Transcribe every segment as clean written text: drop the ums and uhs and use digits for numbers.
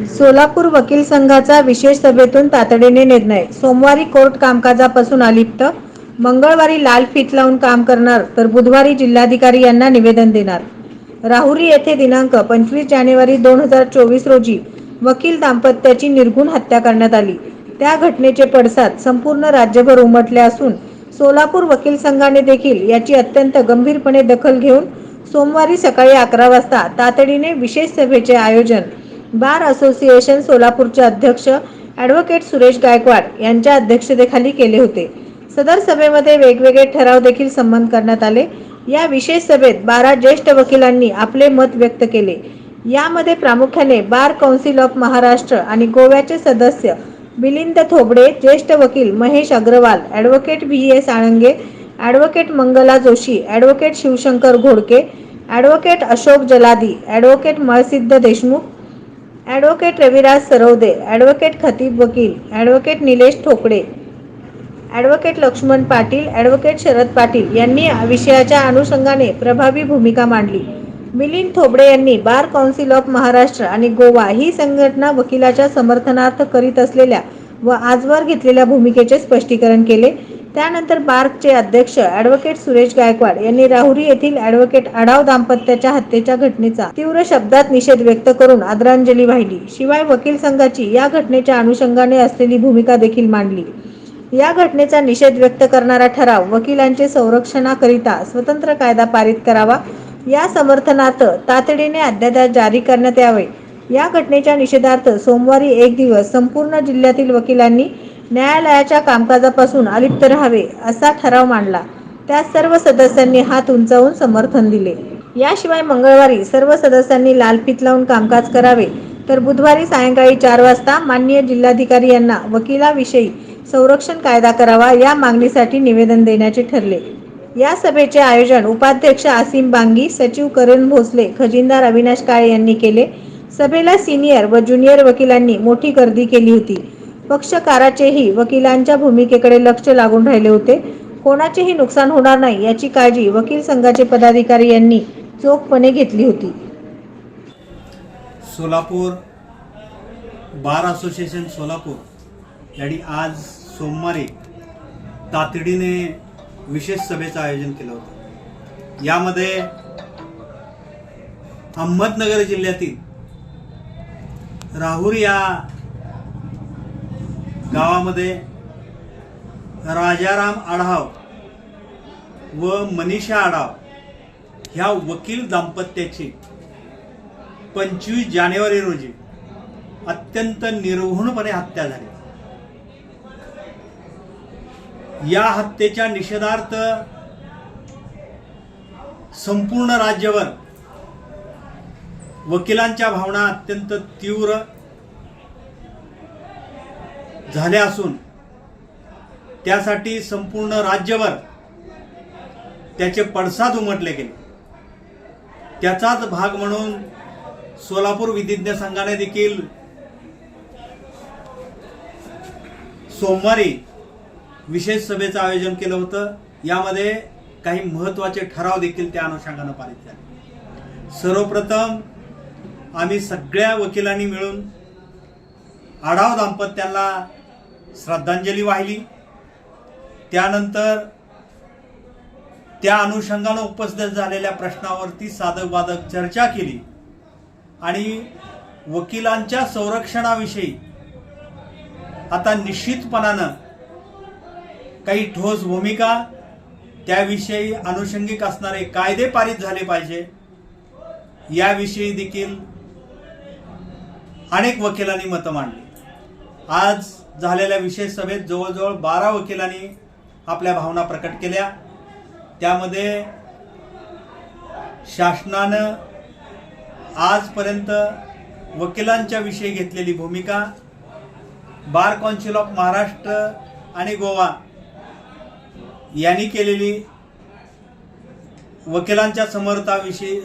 सोलापूर वकील संघाचा विशेष सभेतून तातडीने निर्णय. सोमवारी कोर्ट कामकाजापासून अलिप्त, मंगळवारी लाल फीत लावून काम करणार तर बुधवारी जिल्हाधिकारी यांना निवेदन देणार. राहुरी येथे दिनांक 25 जानेवारी 2024 रोजी वकील दाम्पत्याची निर्घृण हत्या करण्यात आली. त्या घटनेचे पडसाद संपूर्ण राज्यभर उमटले असून सोलापूर वकील संघाने देखील याची अत्यंत गंभीरपणे दखल घेऊन सोमवारी सकाळी 11 वाजता तातडीने विशेष सभेचे आयोजन बार असोसिएशन सोलापूरचे अध्यक्ष ॲडव्होकेट सुरेश गायकवाड यांच्या अध्यक्षतेखाली केले होते. सदर सभेमध्ये वेगवेगळे ठराव देखील संमत करण्यात आले. या विशेष सभेत 12 ज्येष्ठ वकिलांनी आपले मत व्यक्त केले. यामध्ये प्रामुख्याने बार कौन्सिल ऑफ महाराष्ट्र आणि गोव्याचे सदस्य मिलिंद थोबडे, ज्येष्ठ वकील Mahesh Agrawal, advocate VS Alange, advocate Mangala Joshi, advocate Shivshankar Ghodke, advocate Ashok Jaladi, advocate Malsiddh Deshmukh, advocate Raviraj Sarvade, advocate Khatib वकील, advocate Nilesh Thokale, advocate Laxman Patil, advocate Sharad Patil यांनी विषयाच्या अनुषंगाने प्रभावी भूमिका मांडली. मिलिंद थोबडे यांनी बार कौन्सिल ऑफ महाराष्ट्र आणि गोवा ही संघटना वकिलाच्या समर्थनार्थ करीत असलेल्या व आजवर घेतलेल्या भूमिकेचे स्पष्टीकरण केले. त्यानंतर बारचे अध्यक्ष ॲडव्होकेट सुरेश गायकवाड यांनी राहुरी येथील ॲडव्होकेट आढाव दाम्पत्याच्या हत्येच्या घटनेचा तीव्र शब्दात निषेध व्यक्त करून आदरांजली वाहिली. शिवाय वकील संघाची या घटनेच्या अनुषंगाने असलेली भूमिका देखील मांडली. या घटनेचा निषेध व्यक्त करणारा ठराव वकिलांचे संरक्षणाकरिता स्वतंत्र कायदा पारित करावा, या समर्थनार्थ तातडीने अध्यादेश जारी करण्यात यावे, या घटनेच्या निषेधार्थ सोमवारी एक दिवस संपूर्ण जिल्ह्यातील वकिलांनी न्यायालयाच्या कामकाजापासून अलिप्त राहावे असा ठराव मांडला. त्यास सर्व सदस्यांनी हात उंचावून समर्थन दिले. याशिवाय मंगळवारी सर्व सदस्यांनी लाल फीत लावून कामकाज करावे तर बुधवारी सायंकाळी 4 वाजता माननीय जिल्हाधिकारी यांना वकिलाविषयी संरक्षण कायदा करावा या मागणीसाठी निवेदन देण्याचे ठरले. या सभेचे आयोजन उपाध्यक्ष आसिम बांगी, सचिव करण भोसले, खजिनदार अविनाश काळे यांनी केले. सभेला सिनियर व ज्युनियर वकिलांनी मोठी गर्दी केली होती. पक्षकाराचेही वकिलांच्या भूमिकेकडे लक्ष लागून राहिले होते. कोणाचेही नुकसान होणार नाही याची काळजी वकील संघाचे पदाधिकारी यांनी चोखपणे घेतली होती. सोलापूर बार असोसिएशन सोलापूर यांनी आज सोमवारी तातडीने विशेष सभेचं आयोजन केलं होतं. यामध्ये अहमदनगर जिल्ह्यातील राहुरी या गावामध्ये राजाराम आढाव व मनीषा आढाव ह्या वकील दाम्पत्याची 25 जानेवारी रोजी अत्यंत निर्घृणपणे हत्या झाली. या हत्येच्या निषेधार्थ संपूर्ण राज्यभर वकिलांच्या भावना अत्यंत तीव्र झाल्या असून त्यासाठी संपूर्ण राज्यभर त्याचे पडसाद उमटले गेले. त्याचाच भाग म्हणून सोलापूर विधिज्ञ संघाने देखील सोमवारी विशेष सभेचं आयोजन केलं होतं. यामध्ये काही महत्त्वाचे ठराव देखील त्या अनुषंगाने पारित झाले. सर्वप्रथम आम्ही सगळ्या वकिलांनी मिळून आढाव दाम्पत्याला श्रद्धांजली वाहिली. त्यानंतर त्या अनुषंगाने उपस्थित झालेल्या प्रश्नावरती साधक बाधक चर्चा केली आणि वकिलांच्या संरक्षणाविषयी आता निश्चितपणानं काही ठोस भूमिका, त्याविषयी अनुषंगिक असणारे कायदे पारित झाले पाहिजे, याविषयी देखील अनेक वकिलांनी मतं मांडली. आज झालेल्या विशेष सभेत जवळजवळ 12 वकिलांनी आपल्या भावना प्रकट केल्या. त्यामध्ये शासनानं आजपर्यंत वकिलांच्या विषयी घेतलेली भूमिका, बार कौन्सिल ऑफ महाराष्ट्र आणि गोवा यांनी केलेली वकिलांच्या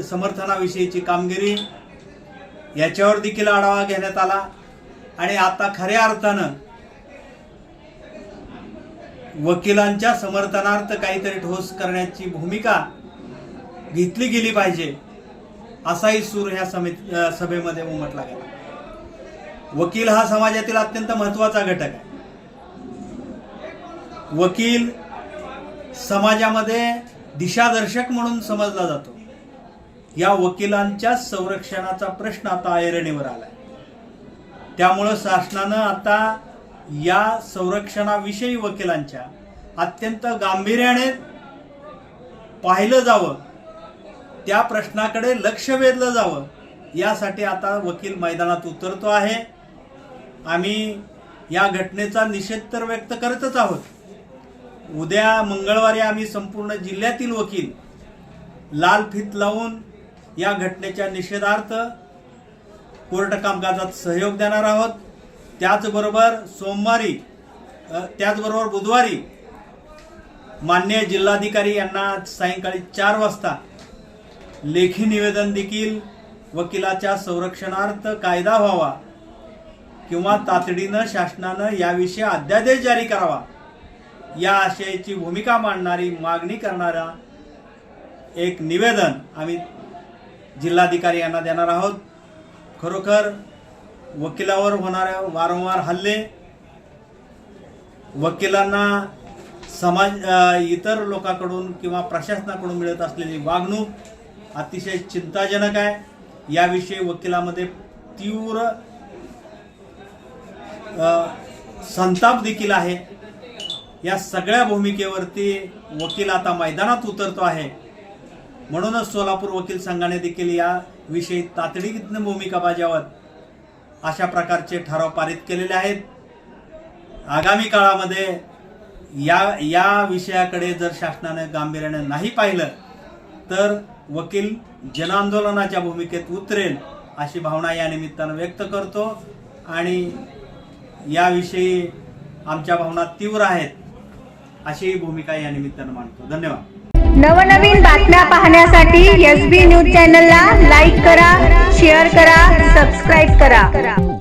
समर्थनाविषयीची कामगिरी याच्यावर देखील आढावा घेण्यात आला आणि आता खऱ्या अर्थानं वकिलांच्या समर्थनार्थ काहीतरी ठोस करण्याची भूमिका घेतली गेली पाहिजे असाही सूर ह्या सभेमध्ये उमटला गेला. वकील हा समाजातील अत्यंत महत्त्वाचा घटक आहे. वकील समाजामध्ये दिशादर्शक म्हणून समजला जातो. या वकिलांच्या संरक्षणाचा प्रश्न आता ऐरणीवर आलाय. त्यामुळं शासनानं आता या संरक्षणाविषयी वकिलांच्या अत्यंत गांभीर्याने पाहिलं जावं, त्या प्रश्नाकडे लक्ष वेधलं जावं, यासाठी आता वकील मैदानात उतरतो आहे. आम्ही या घटनेचा निषेध तर व्यक्त करतच आहोत. उद्या मंगळवारी आम्ही संपूर्ण जिल्ह्यातील वकील लाल फीत लावून या घटनेच्या निषेधार्थ कोर्ट कामकाजात सहयोग देणार आहोत. त्याचबरोबर बुधवारी माननीय जिल्हाधिकारी यांना सायंकाळी 4 वाजता लेखी निवेदन देखील वकिलाच्या संरक्षणार्थ कायदा व्हावा किंवा तातडीनं शासनानं याविषयी अध्यादेश जारी करावा, या आशयाची भूमिका मांडणारी मागणी करणारा एक निवेदन आम्ही जिल्हाधिकारी यांना देणार आहोत. खरोखर वकिलावर होणाऱ्या वारंवार हल्ले, वकिलांना इतर लोकांकडून किंवा प्रशासनाकडून मिळत असलेली वागणूक अतिशय चिंताजनक आहे. याविषयी वकिलामध्ये तीव्र संताप देखील आहे. या सगळ्या भूमिकेवरती वकील आता मैदानात उतरतो आहे. म्हणूनच सोलापूर वकील संघाने देखील याविषयी तातडीने भूमिका बजावत अशा प्रकारचे ठराव पारित केलेले आहेत. आगामी काळामध्ये या विषयाकडे जर शासनाने गांभीर्याने नाही पाहिलं तर वकील जनआंदोलनाच्या भूमिकेत उतरेल अशी भावना या निमित्तानं व्यक्त करतो आणि याविषयी आमच्या भावना तीव्र आहेत अशी भूमिका या निमित्तानं मांडतो. धन्यवाद. नवनवीन बातम्या पाहण्यासाठी SB न्यूज चॅनलला लाईक करा, शेअर करा, सबस्क्राईब करा.